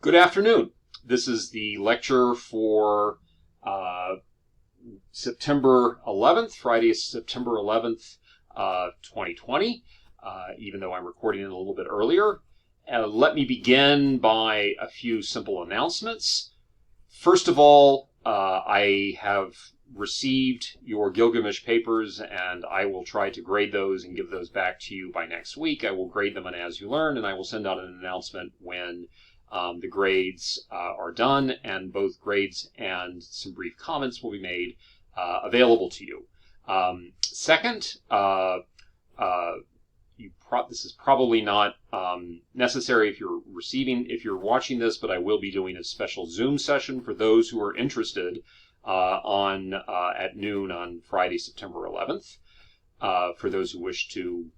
Good afternoon. This is the lecture for September 11th, Friday, September 11th, 2020, even though I'm recording it a little bit earlier. Let me begin by a few simple announcements. First of all, I have received your Gilgamesh papers, and I will try to grade those and give those back to you by next week. I will grade them on As You Learn, and I will send out an announcement when the grades are done, and both grades and some brief comments will be made available to you. Second, this is probably not necessary if you're watching this, but I will be doing a special Zoom session for those who are interested at noon on Friday, September 11th. For those who wish to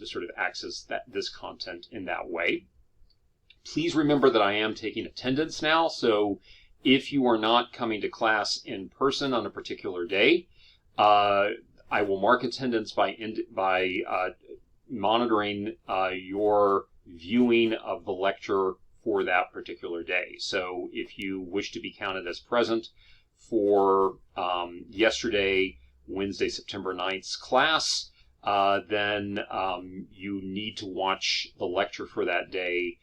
sort of access this content in that way. Please remember that I am taking attendance now, so if you are not coming to class in person on a particular day, I will mark attendance by monitoring your viewing of the lecture for that particular day. So if you wish to be counted as present for yesterday, Wednesday, September 9th's class, then you need to watch the lecture for that day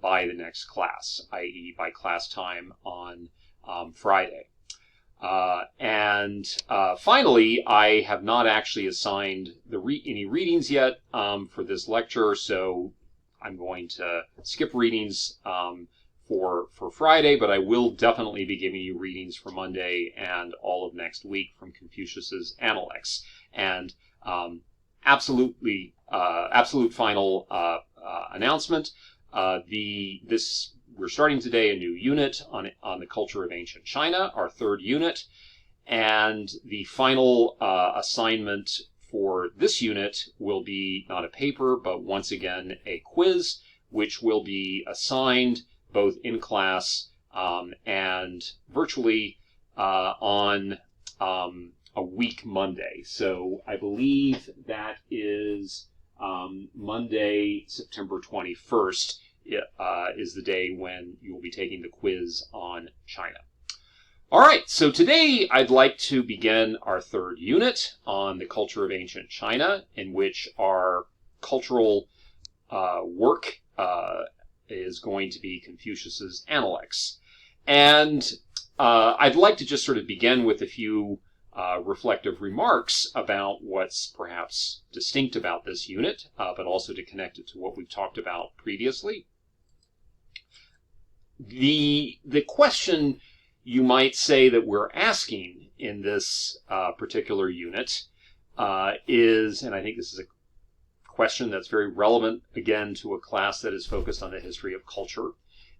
by the next class, i.e. by class time on Friday. Finally, I have not actually assigned any readings yet for this lecture, so I'm going to skip readings for Friday, but I will definitely be giving you readings for Monday and all of next week from Confucius's Analects. And absolute final announcement. We're starting today a new unit on the culture of ancient China, our third unit, and the final assignment for this unit will be not a paper, but once again a quiz, which will be assigned both in class and virtually on a week Monday. So I believe that is Monday, September 21st. Is the day when you will be taking the quiz on China. All right, so today I'd like to begin our third unit on the culture of ancient China, in which our cultural work is going to be Confucius's Analects. And I'd like to just sort of begin with a few reflective remarks about what's perhaps distinct about this unit, but also to connect it to what we've talked about previously. The question you might say that we're asking in this particular unit is, and I think this is a question that's very relevant, again, to a class that is focused on the history of culture,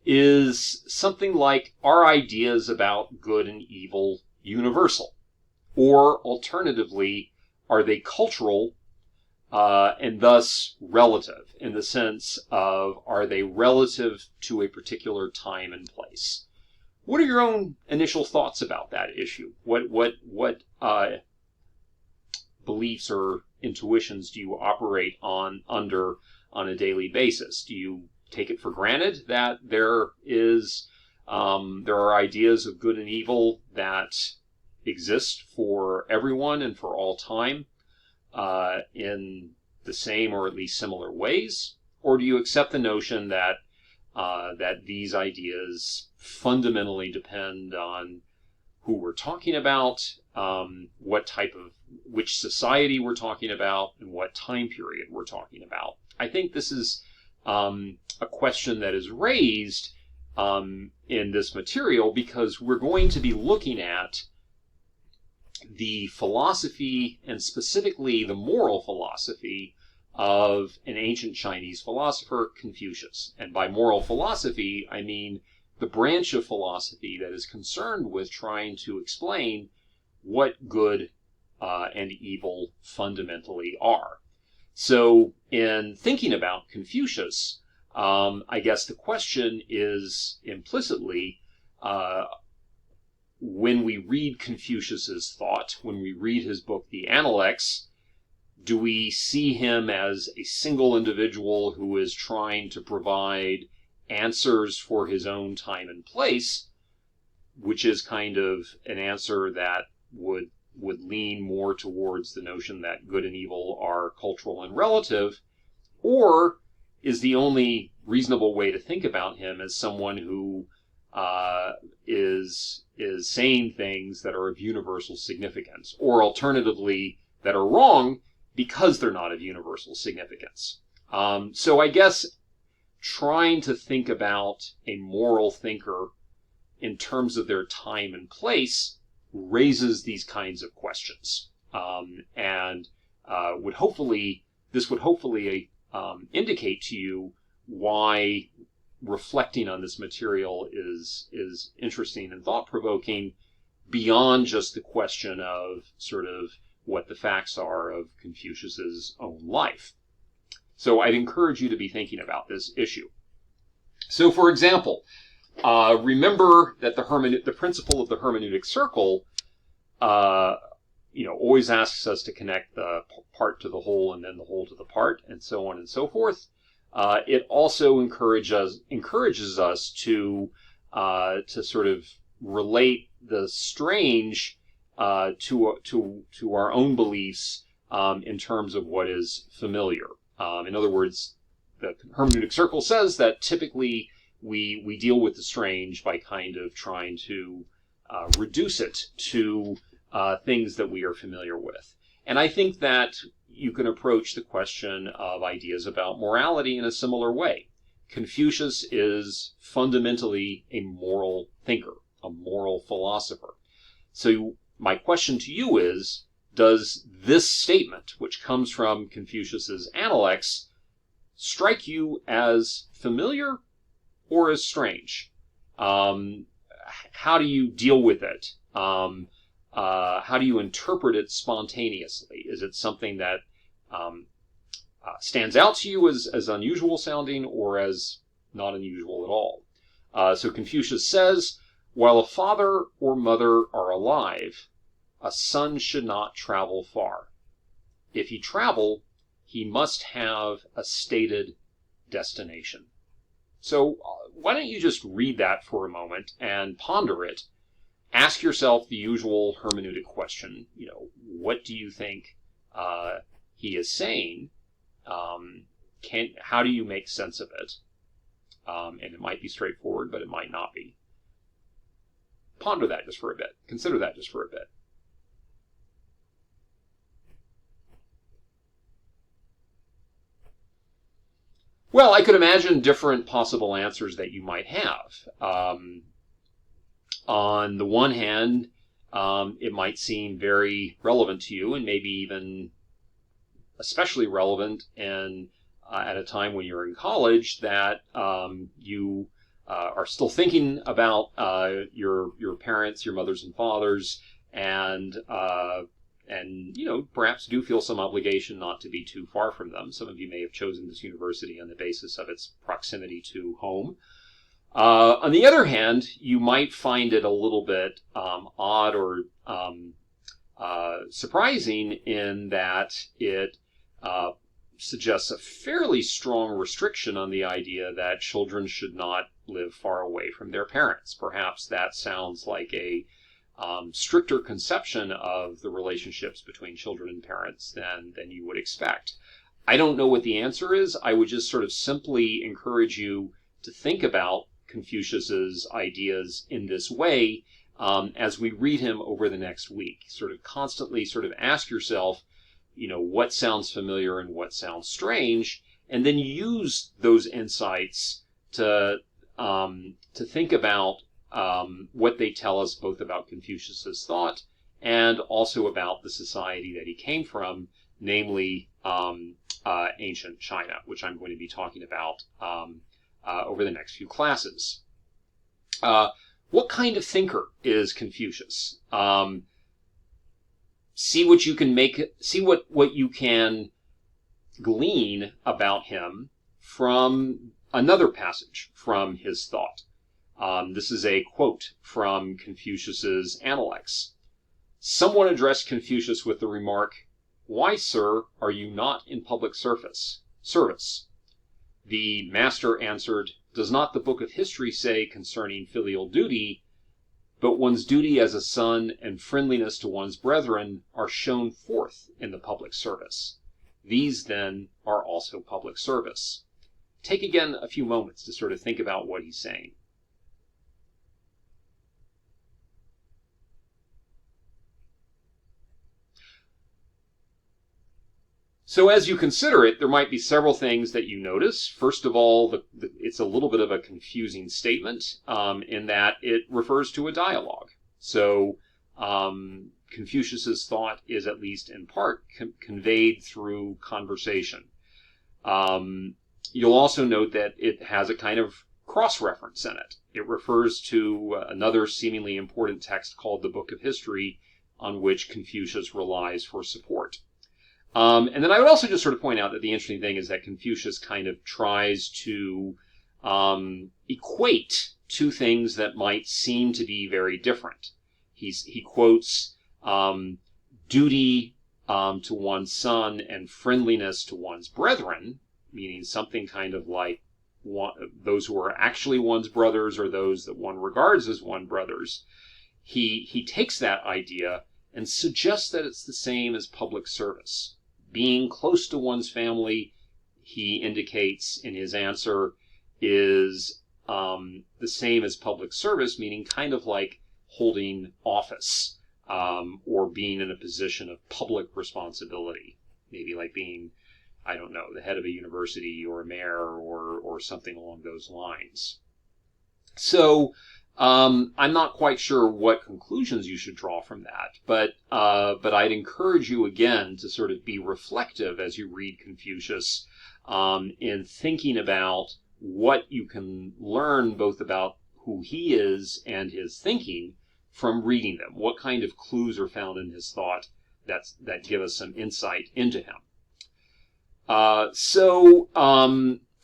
is something like, are ideas about good and evil universal? Or alternatively, are they cultural and thus relative, in the sense of, are they relative to a particular time and place? What are your own initial thoughts about that issue? What beliefs or intuitions do you operate under on a daily basis? Do you take it for granted that there are ideas of good and evil that exist for everyone and for all time in the same or at least similar ways? Or do you accept the notion that these ideas fundamentally depend on who we're talking about, which society we're talking about, and what time period we're talking about? I think this is a question that is raised in this material because we're going to be looking at the philosophy, and specifically the moral philosophy, of an ancient Chinese philosopher, Confucius. And by moral philosophy, I mean the branch of philosophy that is concerned with trying to explain what good and evil fundamentally are. So in thinking about Confucius, I guess the question is implicitly, when we read Confucius's thought, when we read his book, The Analects, do we see him as a single individual who is trying to provide answers for his own time and place, which is kind of an answer that would lean more towards the notion that good and evil are cultural and relative, or is the only reasonable way to think about him as someone who is saying things that are of universal significance, or alternatively that are wrong because they're not of universal significance. So I guess trying to think about a moral thinker in terms of their time and place raises these kinds of questions, and would hopefully indicate to you why reflecting on this material is interesting and thought-provoking beyond just the question of sort of what the facts are of Confucius's own life. So I'd encourage you to be thinking about this issue. So, for example, remember that the principle of the hermeneutic circle, always asks us to connect the part to the whole and then the whole to the part, and so on and so forth. It also encourages us to sort of relate the strange to our own beliefs in terms of what is familiar. In other words, the hermeneutic circle says that typically we deal with the strange by kind of trying to reduce it to things that we are familiar with. And I think that you can approach the question of ideas about morality in a similar way. Confucius is fundamentally a moral thinker, a moral philosopher. So my question to you is, does this statement, which comes from Confucius's Analects, strike you as familiar or as strange? How do you deal with it? How do you interpret it spontaneously? Is it something that stands out to you as unusual sounding or as not unusual at all? So Confucius says, while a father or mother are alive, a son should not travel far. If he travel, he must have a stated destination. So why don't you just read that for a moment and ponder it. Ask yourself the usual hermeneutic question, what do you think he is saying? How do you make sense of it? And it might be straightforward, but it might not be. Ponder that just for a bit. Consider that just for a bit. Well, I could imagine different possible answers that you might have. On the one hand, it might seem very relevant to you, and maybe even especially relevant at a time when you're in college, that you are still thinking about your parents, your mothers and fathers, and perhaps do feel some obligation not to be too far from them. Some of you may have chosen this university on the basis of its proximity to home. On the other hand, you might find it a little bit odd or surprising in that it suggests a fairly strong restriction on the idea that children should not live far away from their parents. Perhaps that sounds like a stricter conception of the relationships between children and parents than you would expect. I don't know what the answer is. I would just sort of simply encourage you to think about Confucius's ideas in this way as we read him over the next week. Sort of constantly ask yourself, what sounds familiar and what sounds strange, and then use those insights to think about what they tell us both about Confucius's thought and also about the society that he came from, namely ancient China, which I'm going to be talking about over the next few classes. What kind of thinker is Confucius? See what you can glean about him from another passage from his thought. This is a quote from Confucius's Analects. Someone addressed Confucius with the remark, "Why, sir, are you not in public service?" The master answered, "Does not the book of history say concerning filial duty, but one's duty as a son and friendliness to one's brethren are shown forth in the public service? These, then, are also public service." Take again a few moments to sort of think about what he's saying. So as you consider it, there might be several things that you notice. First of all, it's a little bit of a confusing statement in that it refers to a dialogue. So Confucius's thought is at least in part conveyed through conversation. You'll also note that it has a kind of cross-reference in it. It refers to another seemingly important text called the Book of History, on which Confucius relies for support. And then I would also just sort of point out that the interesting thing is that Confucius kind of tries to equate two things that might seem to be very different. He quotes duty to one's son and friendliness to one's brethren, meaning something kind of like those who are actually one's brothers or those that one regards as one's brothers. He takes that idea and suggests that it's the same as public service. Being close to one's family, he indicates in his answer, is the same as public service, meaning kind of like holding office or being in a position of public responsibility. Maybe like being, I don't know, the head of a university or a mayor or something along those lines. So I'm not quite sure what conclusions you should draw from that, but I'd encourage you again to sort of be reflective as you read Confucius in thinking about what you can learn both about who he is and his thinking from reading them. What kind of clues are found in his thought that give us some insight into him.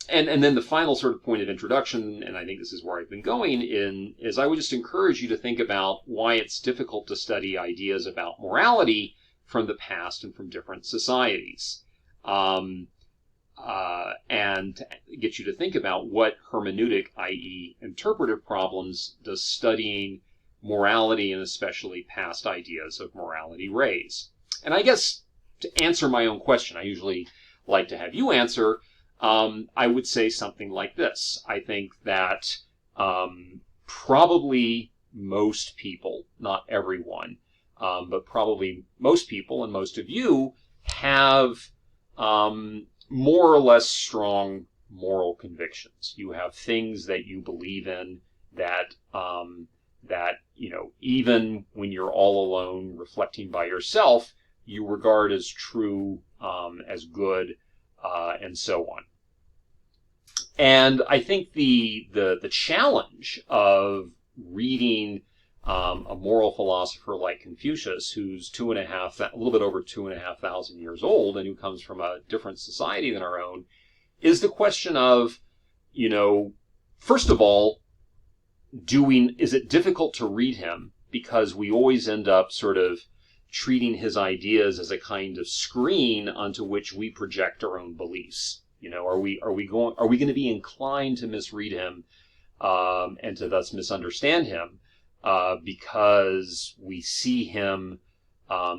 And then the final sort of point of introduction, and I think this is where I've been going in, is I would just encourage you to think about why it's difficult to study ideas about morality from the past and from different societies. And get you to think about what hermeneutic, i.e. interpretive problems, does studying morality and especially past ideas of morality raise. And I guess to answer my own question, I usually like to have you answer, I would say something like this. I think that probably most people, not everyone, but probably most people and most of you have more or less strong moral convictions. You have things that you believe in that even when you're all alone reflecting by yourself, you regard as true, as good, and so on. And I think the challenge of reading a moral philosopher like Confucius, who's a little bit over 2,500 years old, and who comes from a different society than our own, is the question of, first of all, is it difficult to read him because we always end up sort of treating his ideas as a kind of screen onto which we project our own beliefs? Are we going to be inclined to misread him and to thus misunderstand him because we see him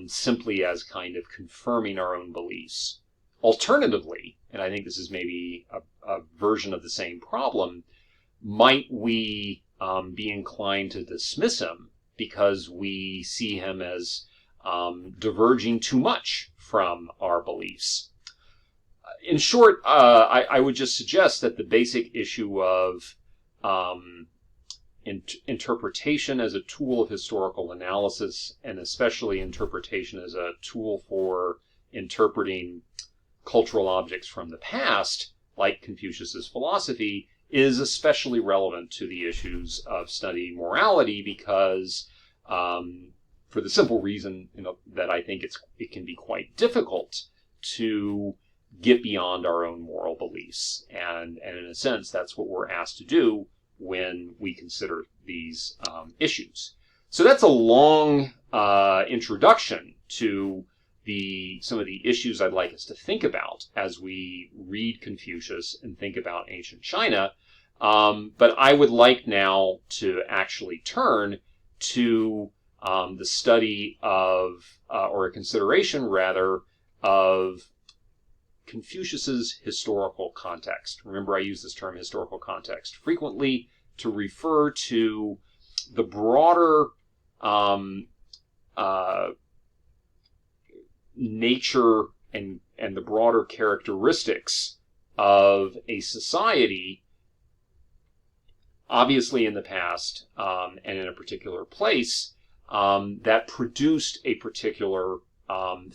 simply as kind of confirming our own beliefs? Alternatively, and I think this is maybe a version of the same problem, might we be inclined to dismiss him because we see him as diverging too much from our beliefs? In short, I would just suggest that the basic issue of interpretation as a tool of historical analysis, and especially interpretation as a tool for interpreting cultural objects from the past, like Confucius's philosophy, is especially relevant to the issues of studying morality because for the simple reason that I think it can be quite difficult to get beyond our own moral beliefs. And in a sense, that's what we're asked to do when we consider these issues. So that's a long introduction to some of the issues I'd like us to think about as we read Confucius and think about ancient China. But I would like now to actually turn to the study of, or a consideration rather, of Confucius's historical context. Remember, I use this term historical context frequently to refer to the broader nature and the broader characteristics of a society, obviously in the past and in a particular place, that produced a particular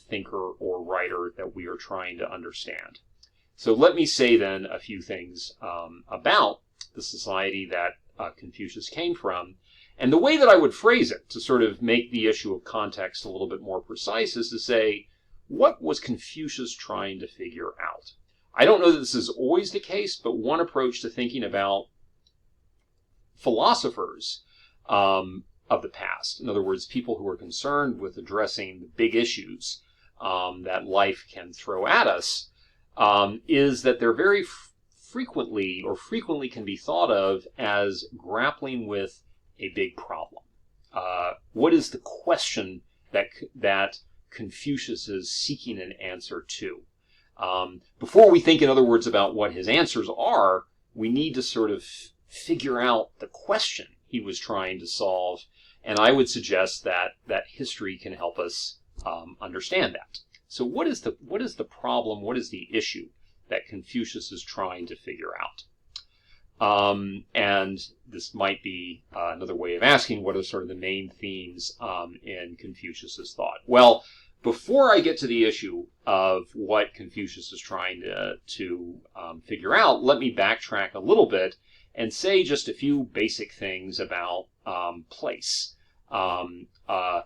thinker or writer that we are trying to understand. So let me say then a few things about the society that Confucius came from. And the way that I would phrase it to sort of make the issue of context a little bit more precise is to say, what was Confucius trying to figure out? I don't know that this is always the case, but one approach to thinking about philosophers of the past, in other words, people who are concerned with addressing the big issues that life can throw at us, is that they're very frequently can be thought of as grappling with a big problem. What is the question that Confucius is seeking an answer to? Before we think, in other words, about what his answers are, we need to sort of figure out the question he was trying to solve, and I would suggest that history can help us understand that. So what is the problem? What is the issue that Confucius is trying to figure out? And this might be another way of asking, what are sort of the main themes in Confucius's thought? Well, before I get to the issue of what Confucius is trying to figure out, let me backtrack a little bit and say just a few basic things about place, and a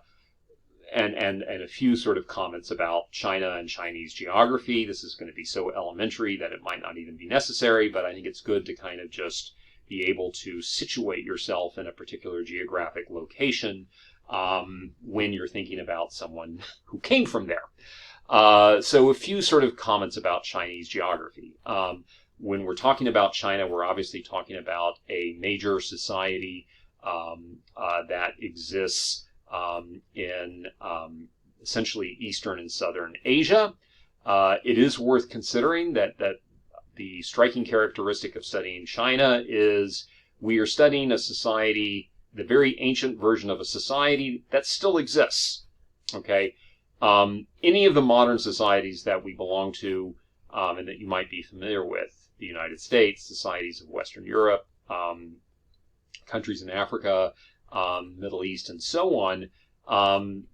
few sort of comments about China and Chinese geography. This is going to be so elementary that it might not even be necessary, but I think it's good to kind of just be able to situate yourself in a particular geographic location when you're thinking about someone who came from there. So a few sort of comments about Chinese geography. When we're talking about China, we're obviously talking about a major society that exists in essentially Eastern and Southern Asia. It is worth considering that the striking characteristic of studying China is we are studying a society, the very ancient version of a society that still exists. Okay, any of the modern societies that we belong to and that you might be familiar with, the United States, societies of Western Europe, countries in Africa, Middle East, and so on,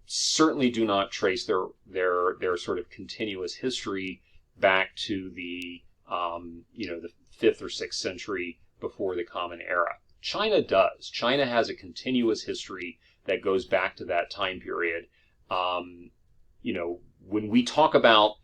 certainly do not trace their sort of continuous history back to the the 5th or 6th century before the Common Era. China does. China has a continuous history that goes back to that time period. When we talk about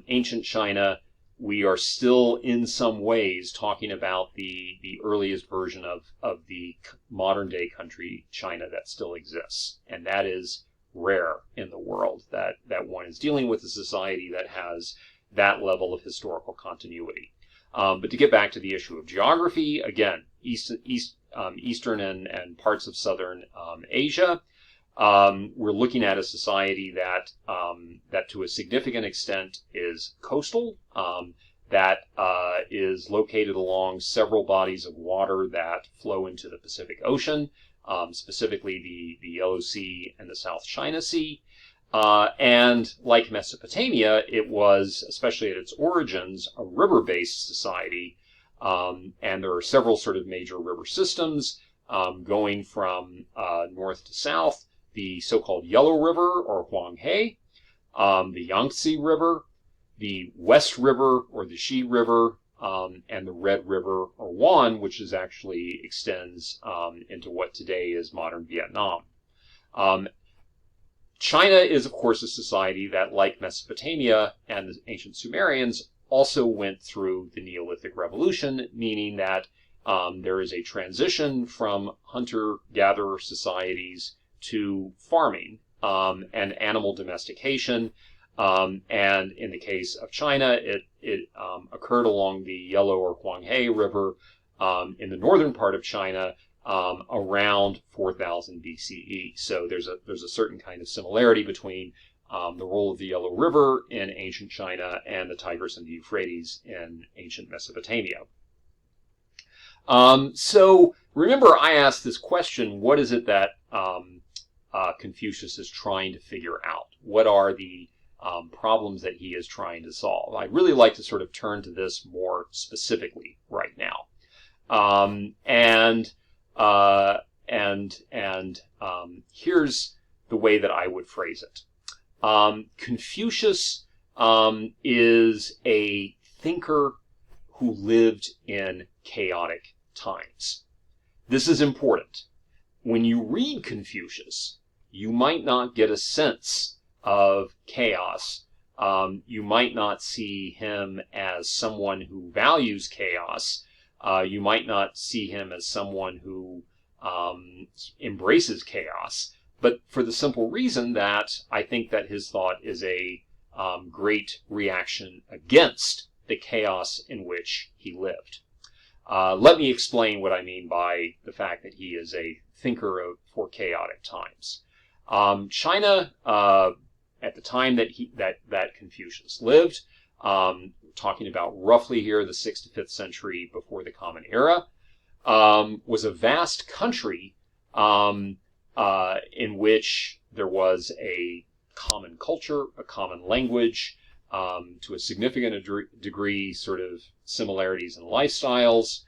ancient China, we are still in some ways talking about the earliest version of the modern day country China that still exists. And that is rare in the world, that one is dealing with a society that has that level of historical continuity. But to get back to the issue of geography, again, Eastern and parts of Southern Asia, we're looking at a society that to a significant extent is coastal, that is located along several bodies of water that flow into the Pacific Ocean, specifically the Yellow Sea and the South China Sea. And like Mesopotamia, it was, especially at its origins, a river-based society. And there are several sort of major river systems going from north to south. The so-called Yellow River, or Huanghe, the Yangtze River, the West River, or the Xi River, and the Red River, or Wan, which actually extends into what today is modern Vietnam. China is, of course, a society that, like Mesopotamia and the ancient Sumerians, also went through the Neolithic Revolution, meaning that there is a transition from hunter-gatherer societies to farming and animal domestication. And in the case of China, it occurred along the Yellow or Huanghe River in the northern part of China around 4000 BCE. So there's a certain kind of similarity between the role of the Yellow River in ancient China and the Tigris and the Euphrates in ancient Mesopotamia. So remember, I asked this question: what is it that Confucius is trying to figure out? What are the problems that he is trying to solve? I'd really like to sort of turn to this more specifically right now. Here's the way that I would phrase it. Confucius is a thinker who lived in chaotic times. This is important. When you read Confucius, you might not get a sense of chaos. You might not see him as someone who values chaos. You might not see him as someone who embraces chaos. But for the simple reason that I think that his thought is a great reaction against the chaos in which he lived. Let me explain what I mean by the fact that he is a thinker for chaotic times. China, at the time that Confucius lived, talking about roughly here the 6th to 5th century before the Common Era, was a vast country in which there was a common culture, a common language, to a significant degree, sort of similarities in lifestyles.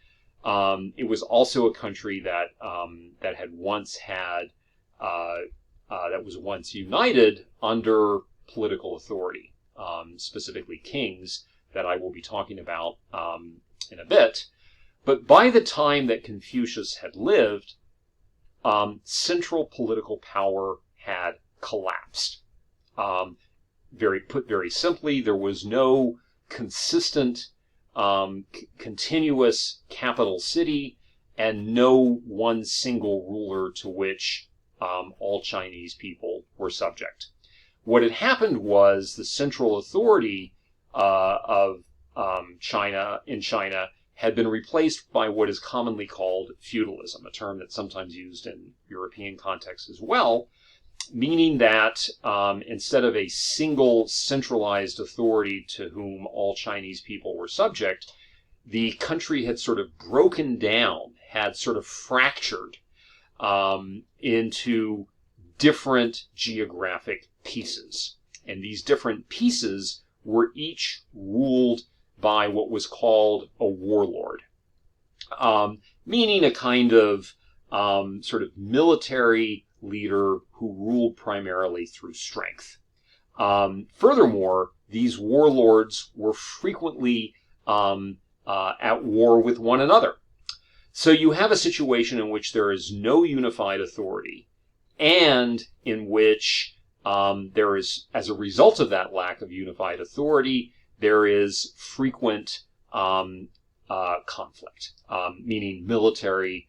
It was also a country that had once had that was once united under political authority, specifically kings, that I will be talking about in a bit. But by the time that Confucius had lived, central political power had collapsed. Put very simply, there was no consistent, continuous capital city, and no one single ruler to which all Chinese people were subject. What had happened was the central authority of China had been replaced by what is commonly called feudalism, a term that's sometimes used in European contexts as well, meaning that instead of a single centralized authority to whom all Chinese people were subject, the country had sort of broken down, had sort of fractured into different geographic pieces. And these different pieces were each ruled by what was called a warlord, meaning a kind of sort of military leader who ruled primarily through strength. Furthermore, these warlords were frequently at war with one another. So you have a situation in which there is no unified authority, and in which there is, as a result of that lack of unified authority, there is frequent conflict, meaning military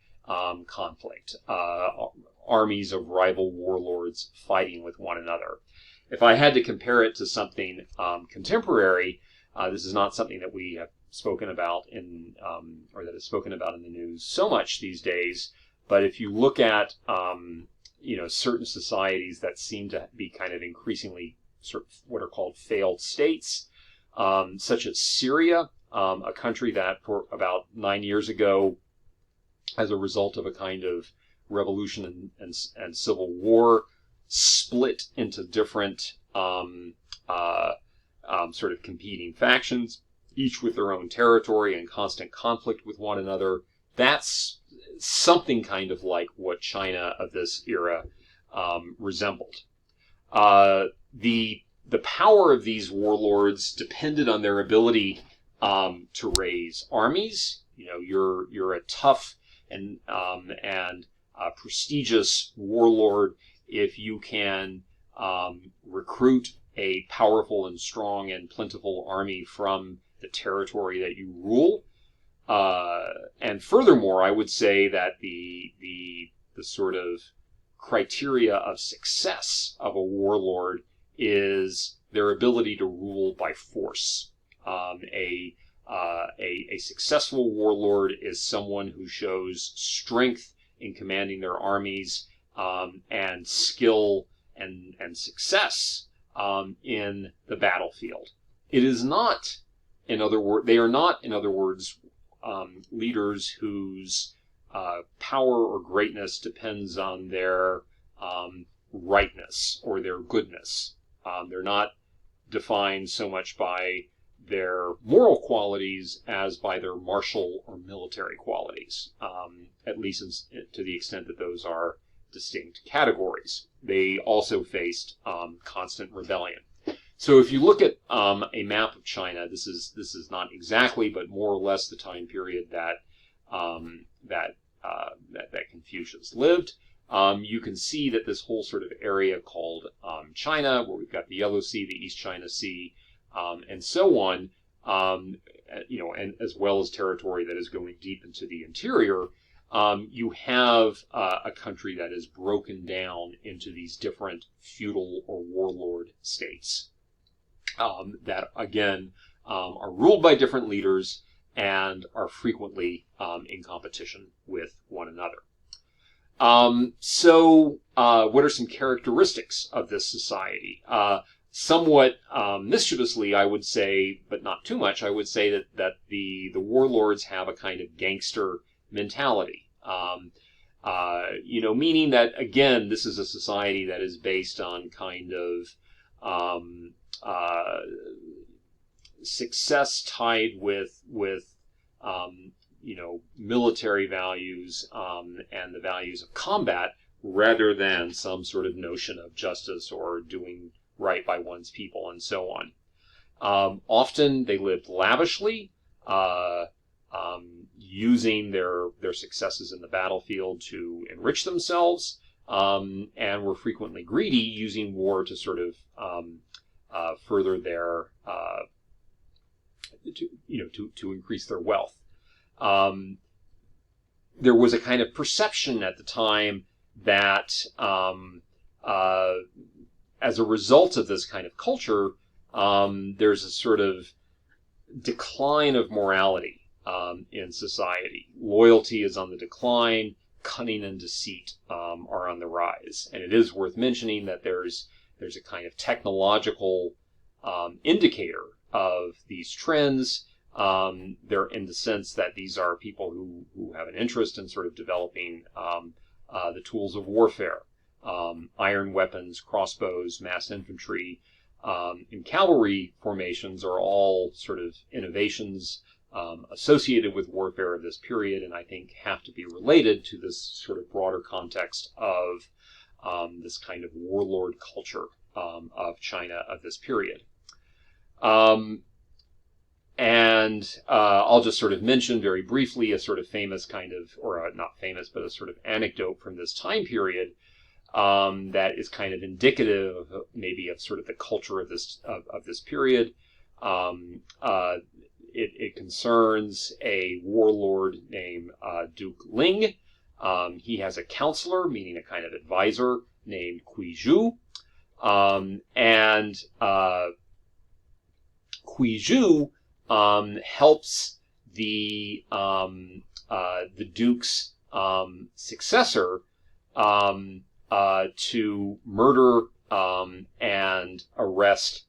conflict, armies of rival warlords fighting with one another. If I had to compare it to something contemporary, this is not something that we have spoken about or that is spoken about in the news so much these days. But if you look at certain societies that seem to be kind of increasingly sort of what are called failed states, such as Syria, a country that for about 9 years ago, as a result of a kind of revolution and civil war, split into different sort of competing factions, each with their own territory and constant conflict with one another. That's something kind of like what China of this era resembled. The power of these warlords depended on their ability to raise armies. You're a tough and prestigious warlord if you can recruit a powerful and strong and plentiful army from the territory that you rule. And furthermore, I would say that the sort of criteria of success of a warlord is their ability to rule by force. A successful warlord is someone who shows strength in commanding their armies, and skill and success in the battlefield. It is not, they are not, in other words, leaders whose power or greatness depends on their rightness or their goodness. They're not defined so much by their moral qualities as by their martial or military qualities, at least to the extent that those are distinct categories. They also faced constant rebellion. So if you look at a map of China, this is not exactly, but more or less the time period that Confucius lived. You can see that this whole sort of area called China, where we've got the Yellow Sea, the East China Sea, and so on, and as well as territory that is going deep into the interior, you have a country that is broken down into these different feudal or warlord states that, again, are ruled by different leaders and are frequently in competition with one another. So what are some characteristics of this society? Somewhat mischievously, I would say, but not too much, I would say that the warlords have a kind of gangster mentality. Meaning that, again, this is a society that is based on kind of success tied with military values and the values of combat, rather than some sort of notion of justice or doing right by one's people and so on. Often they lived lavishly, using their successes in the battlefield to enrich themselves, and were frequently greedy, using war to sort of further their to increase their wealth. There was a kind of perception at the time that as a result of this kind of culture, there's a sort of decline of morality in society. Loyalty is on the decline. Cunning and deceit are on the rise. And it is worth mentioning that there's a kind of technological indicator of these trends. They're in the sense that these are people who have an interest in sort of developing the tools of warfare. Iron weapons, crossbows, mass infantry, and cavalry formations are all sort of innovations associated with warfare of this period, and I think have to be related to this sort of broader context of this kind of warlord culture of China of this period. And I'll just sort of mention very briefly a sort of famous kind of, or not famous, but a sort of anecdote from this time period that is kind of indicative of maybe of sort of the culture of this period. It concerns a warlord named Duke Ling. He has a counselor, meaning a kind of advisor, named Quizhu. And Quizhu helps the Duke's successor to murder and arrest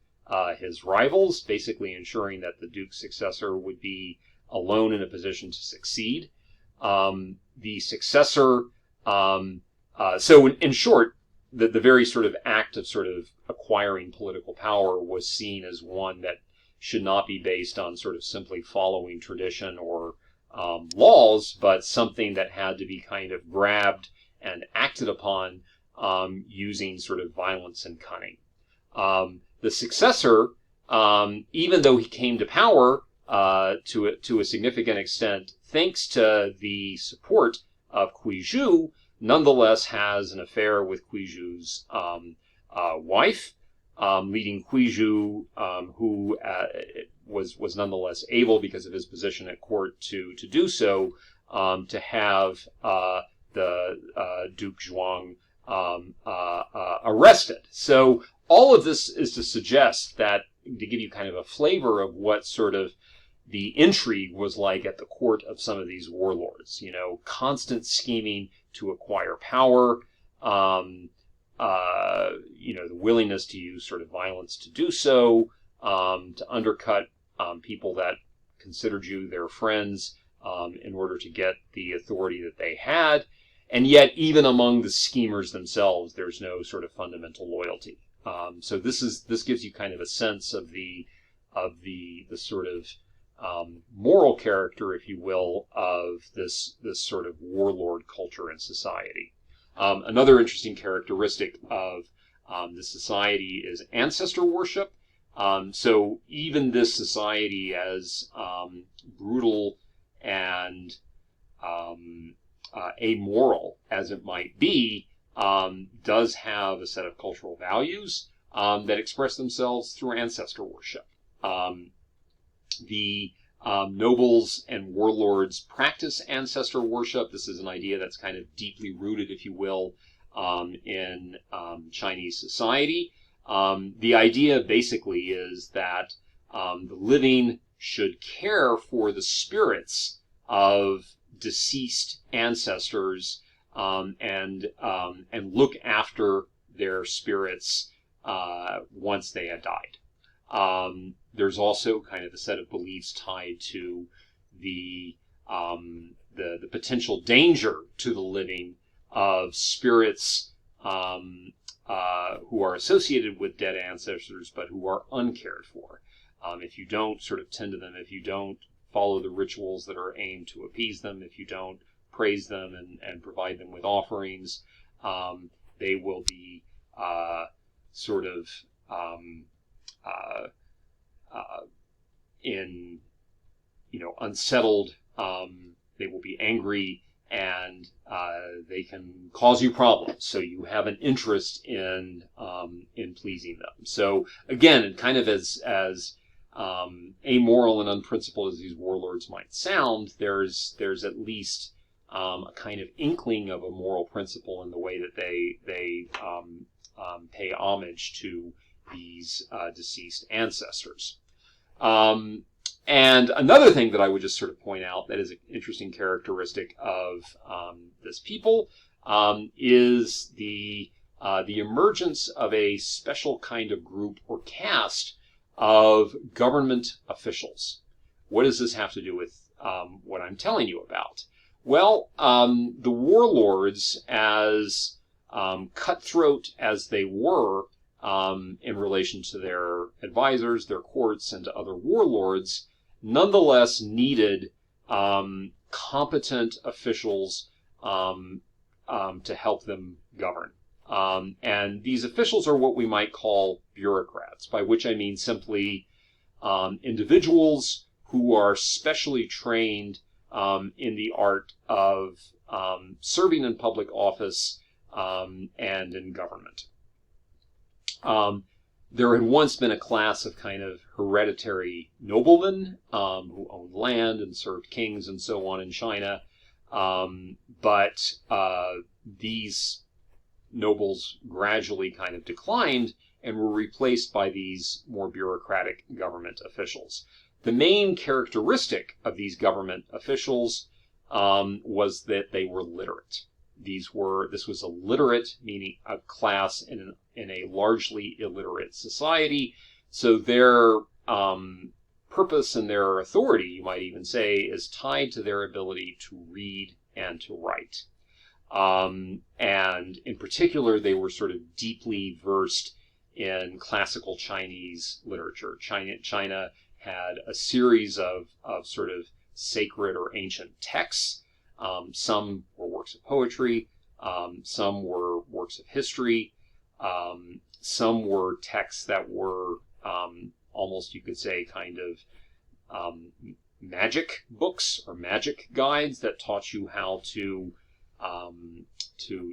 his rivals, basically ensuring that the Duke's successor would be alone in a position to succeed. The successor, so in short, the very sort of act of sort of acquiring political power was seen as one that should not be based on sort of simply following tradition or laws, but something that had to be kind of grabbed and acted upon using sort of violence and cunning. The successor, even though he came to power to a significant extent thanks to the support of Quizhu, nonetheless has an affair with Quizhu's wife, leading Quizhu, who was nonetheless able, because of his position at court, to do so, to have the Duke Zhuang arrested. So all of this is to suggest that, to give you kind of a flavor of what sort of the intrigue was like at the court of some of these warlords. Constant scheming to acquire power, the willingness to use sort of violence to do so, to undercut people that considered you their friends in order to get the authority that they had. And yet, even among the schemers themselves, there's no sort of fundamental loyalty. So this gives you kind of a sense of the sort of moral character, if you will, of this sort of warlord culture in society. Another interesting characteristic of the society is ancestor worship. So even this society, as brutal and amoral as it might be, does have a set of cultural values that express themselves through ancestor worship. The nobles and warlords practice ancestor worship. This is an idea that's kind of deeply rooted, if you will, in Chinese society. The idea basically is that the living should care for the spirits of deceased ancestors and look after their spirits once they had died. There's also kind of a set of beliefs tied to the potential danger to the living of spirits who are associated with dead ancestors but who are uncared for. If you don't sort of tend to them, if you don't follow the rituals that are aimed to appease them, if you don't praise them and provide them with offerings, they will be sort of unsettled. They will be angry, and they can cause you problems. So you have an interest in pleasing them. So again, kind of as amoral and unprincipled as these warlords might sound, there's at least a kind of inkling of a moral principle in the way that they pay homage to these deceased ancestors. And another thing that I would just sort of point out that is an interesting characteristic of this people is the emergence of a special kind of group or caste of government officials. What does this have to do with what I'm telling you about? Well, the warlords, as cutthroat as they were in relation to their advisors, their courts, and to other warlords, nonetheless needed competent officials to help them govern. And these officials are what we might call bureaucrats, by which I mean simply individuals who are specially trained in the art of serving in public office and in government. There had once been a class of kind of hereditary noblemen who owned land and served kings and so on in China, but these nobles gradually kind of declined and were replaced by these more bureaucratic government officials. The main characteristic of these government officials was that they were literate. This was a literate, meaning a class in a largely illiterate society. So their purpose and their authority, you might even say, is tied to their ability to read and to write. And in particular, they were sort of deeply versed in classical Chinese literature. China had a series of sort of sacred or ancient texts. Some were works of poetry, some were works of history, some were texts that were almost, you could say, kind of magic books or magic guides that taught you how to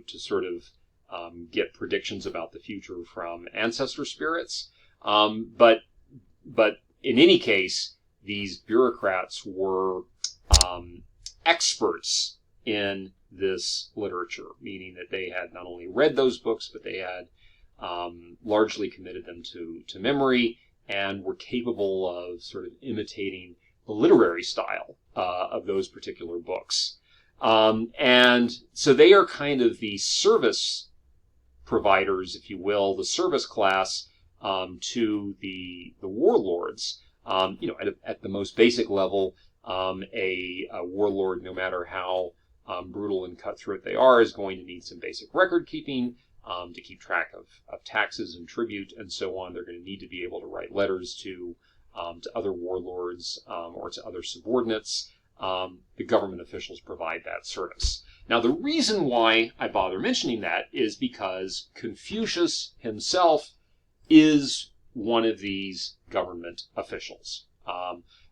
sort of get predictions about the future from ancestor spirits. But in any case, these bureaucrats were experts in this literature, meaning that they had not only read those books, but they had largely committed them to memory and were capable of sort of imitating the literary style of those particular books. And so they are kind of the service providers, if you will, the service class to the warlords. At the most basic level, a warlord, no matter how brutal and cutthroat they are, is going to need some basic record keeping to keep track of taxes and tribute and so on. They're going to need to be able to write letters to other warlords or to other subordinates. The government officials provide that service. Now, the reason why I bother mentioning that is because Confucius himself is one of these government officials.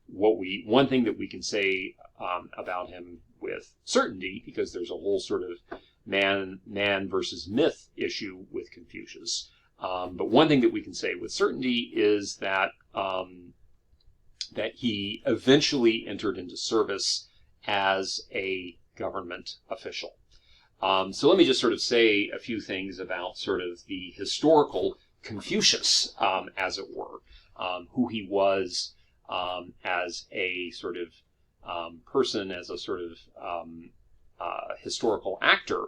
One thing that we can say about him with certainty, because there's a whole sort of man versus myth issue with Confucius, but one thing that we can say with certainty is that that he eventually entered into service as a government official. So let me just sort of say a few things about sort of the historical Confucius, as it were, who he was as a sort of person, as a sort of historical actor.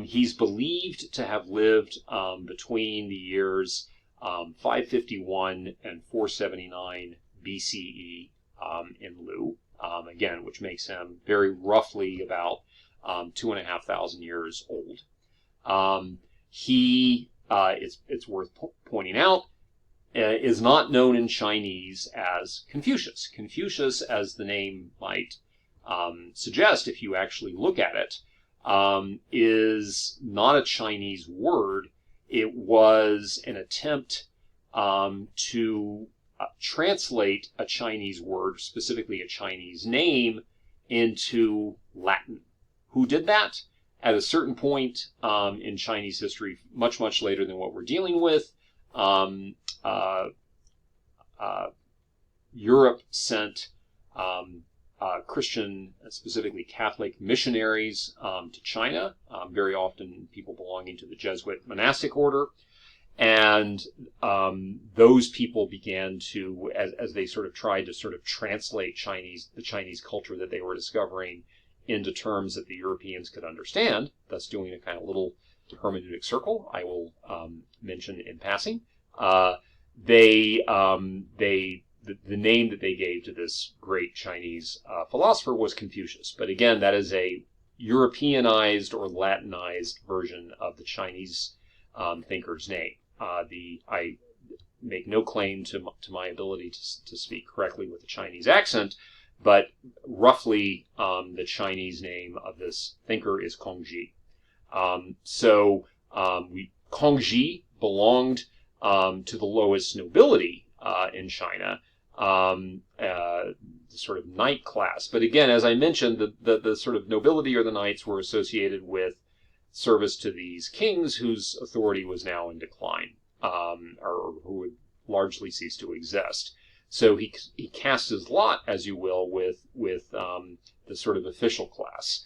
He's believed to have lived between the years 551 and 479 BCE in Lu, again, which makes him very roughly about 2,500 years old. It's worth pointing out, is not known in Chinese as Confucius. Confucius, as the name might suggest, if you actually look at it, is not a Chinese word. It was an attempt to translate a Chinese word, specifically a Chinese name, into Latin. Who did that? At a certain point in Chinese history, much, much later than what we're dealing with, Europe sent Christian, specifically Catholic missionaries to China, very often people belonging to the Jesuit monastic order. And those people began to, as they sort of tried to sort of translate the Chinese culture that they were discovering into terms that the Europeans could understand, thus doing a kind of little hermeneutic circle I will mention in passing. The name that they gave to this great Chinese philosopher was Confucius. But again, that is a Europeanized or Latinized version of the Chinese thinker's name. I make no claim to my ability to speak correctly with a Chinese accent, but roughly the Chinese name of this thinker is Kongji. Kongji belonged to the lowest nobility in China, the sort of knight class. But again, as I mentioned, the sort of nobility or the knights were associated with service to these kings whose authority was now in decline, or who would largely cease to exist. So he cast his lot, as you will, with the sort of official class.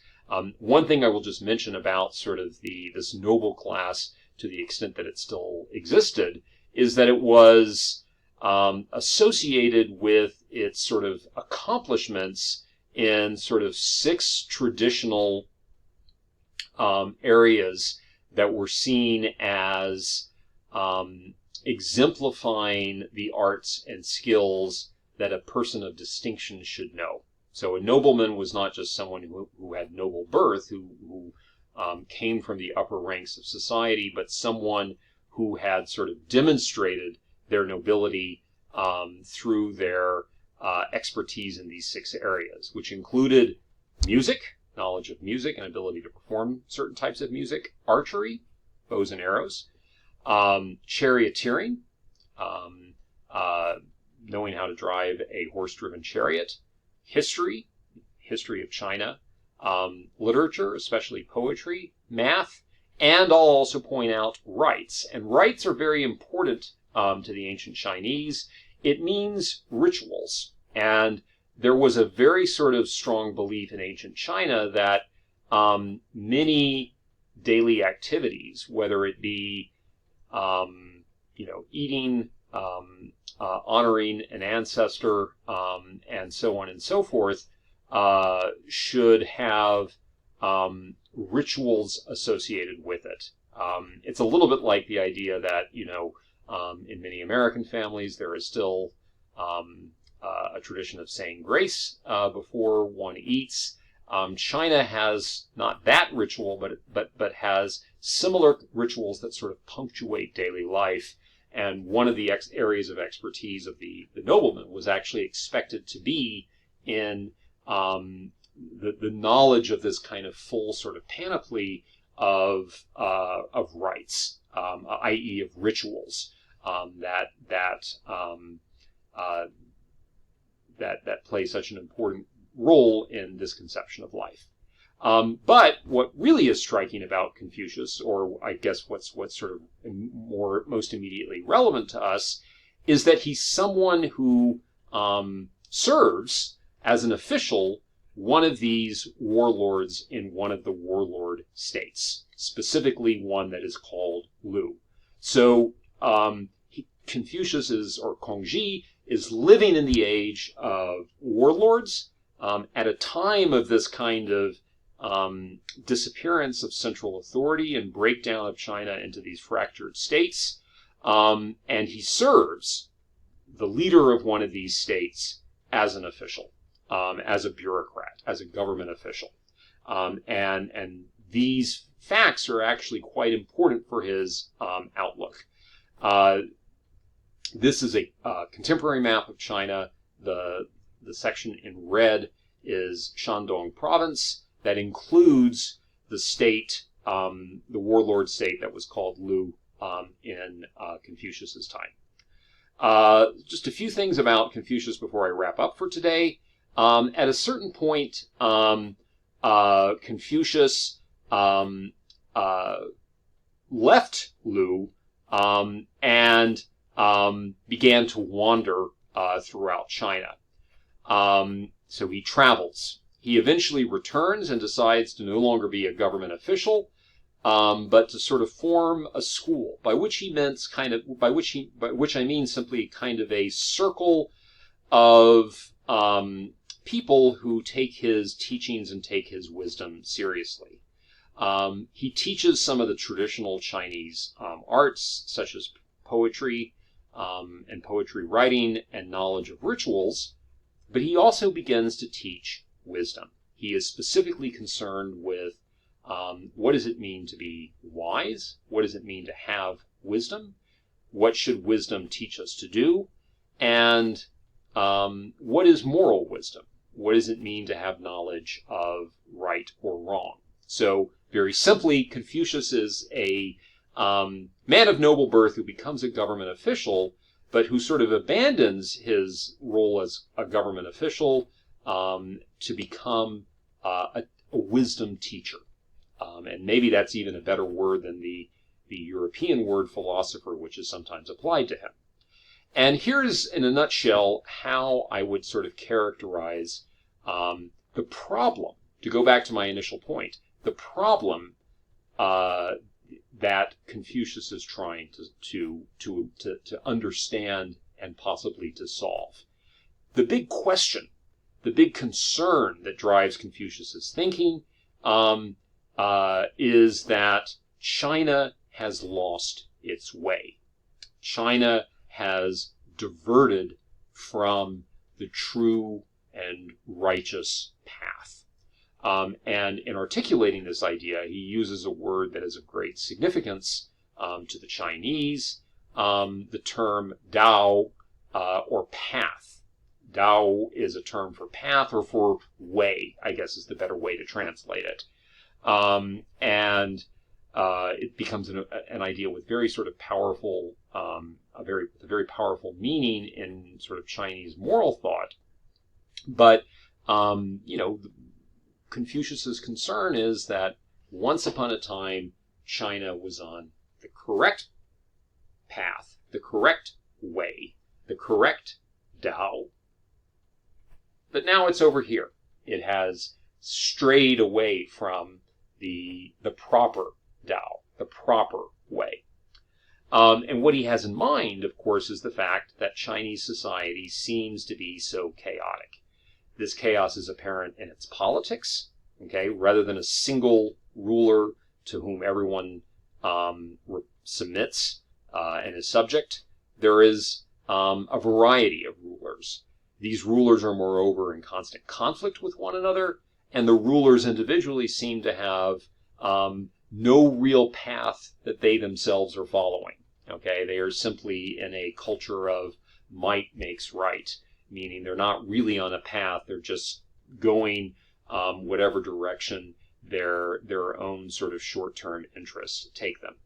One thing I will just mention about sort of this noble class, to the extent that it still existed, is that it was associated with its sort of accomplishments in sort of 6 traditional areas that were seen as exemplifying the arts and skills that a person of distinction should know. So a nobleman was not just someone who had noble birth, who came from the upper ranks of society, but someone who had sort of demonstrated their nobility through their expertise in these 6 areas, which included music, knowledge of music and ability to perform certain types of music, archery, bows and arrows, charioteering, knowing how to drive a horse-driven chariot, history of China, literature, especially poetry, math, and I'll also point out rites. And rites are very important to the ancient Chinese. It means rituals. And there was a very sort of strong belief in ancient China that many daily activities, whether it be eating, honoring an ancestor, and so on and so forth, should have rituals associated with it. It's a little bit like the idea that, in many American families, there is still a tradition of saying grace before one eats. China has not that ritual, but has similar rituals that sort of punctuate daily life. And one of the areas of expertise of the nobleman was actually expected to be in the knowledge of this kind of full sort of panoply of rites, i.e., of rituals that play such an important role in this conception of life. But what really is striking about Confucius, or I guess what's sort of most immediately relevant to us, is that he's someone who serves as an official one of these warlords in one of the warlord states, specifically one that is called Lu. So Confucius or Kongji is living in the age of warlords at a time of this kind of disappearance of central authority and breakdown of China into these fractured states. And he serves the leader of one of these states as an official, as a bureaucrat, as a government official. And these facts are actually quite important for his outlook. This is a contemporary map of China. The section in red is Shandong province. That includes the state, the warlord state that was called Lu in Confucius's time. Just a few things about Confucius before I wrap up for today. At a certain point, Confucius left Lu and began to wander throughout China. So he travels. He eventually returns and decides to no longer be a government official, but to sort of form a school, by which I mean simply kind of a circle of people who take his teachings and take his wisdom seriously. He teaches some of the traditional Chinese arts, such as poetry and poetry writing and knowledge of rituals, but he also begins to teach wisdom. He is specifically concerned with what does it mean to be wise? What does it mean to have wisdom? What should wisdom teach us to do? And what is moral wisdom? What does it mean to have knowledge of right or wrong? So, very simply, Confucius is a man of noble birth who becomes a government official, but who sort of abandons his role as a government official to become a wisdom teacher. And maybe that's even a better word than the European word philosopher, which is sometimes applied to him. And here's, in a nutshell, how I would sort of characterize the problem. To go back to my initial point, the problem that Confucius is trying to understand and possibly to solve. The big question, the big concern that drives Confucius's thinking is that China has lost its way. China has diverted from the true and righteous path. And in articulating this idea, he uses a word that is of great significance to the Chinese, the term Dao or path. Dao is a term for path or for way, I guess is the better way to translate it. And it becomes an idea with very sort of powerful, a very powerful meaning in sort of Chinese moral thought. But, Confucius's concern is that once upon a time, China was on the correct path, the correct way, the correct Tao. But now it's over here. It has strayed away from the proper Tao, the proper way. And what he has in mind, of course, is the fact that Chinese society seems to be so chaotic. This chaos is apparent in its politics, okay, rather than a single ruler to whom everyone submits and is subject. There is a variety of rulers. These rulers are moreover in constant conflict with one another, and the rulers individually seem to have no real path that they themselves are following. Okay, they are simply in a culture of might makes right, meaning they're not really on a path, they're just going whatever direction their own sort of short-term interests take them.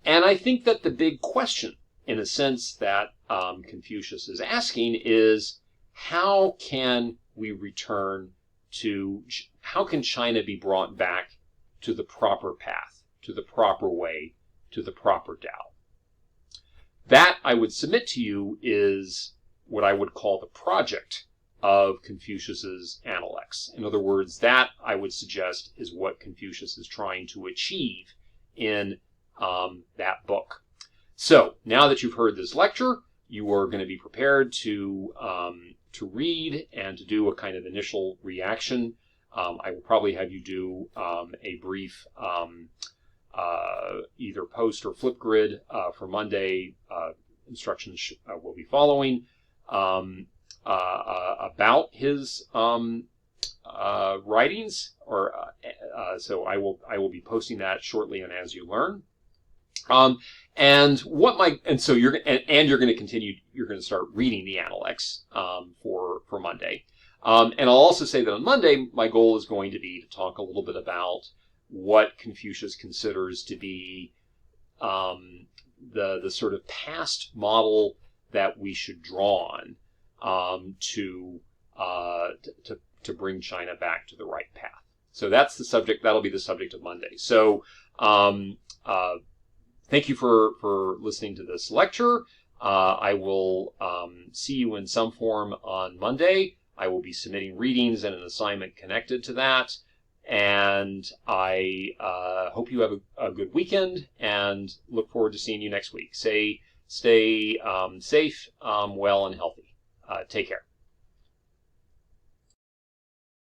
And I think that the big question, in a sense, that Confucius is asking is, how can we return to, how can China be brought back to the proper path, to the proper way, to the proper Tao? That, I would submit to you, is what I would call the project of Confucius's Analects. In other words, that, I would suggest, is what Confucius is trying to achieve in that book. So, now that you've heard this lecture, you are going to be prepared to read and to do a kind of initial reaction. I will probably have you do a brief either post or Flipgrid for Monday. Instructions will be following about his writings, or so I will be posting that shortly on As You Learn. So you're going to continue. You're going to start reading the Analects for Monday. And I'll also say that on Monday, my goal is going to be to talk a little bit about what Confucius considers to be the sort of past model that we should draw on to bring China back to the right path. So that's the subject. That'll be the subject of Monday. So thank you for listening to this lecture. I will see you in some form on Monday. I will be submitting readings and an assignment connected to that. And I hope you have a good weekend and look forward to seeing you next week. Stay safe, well, and healthy. Take care.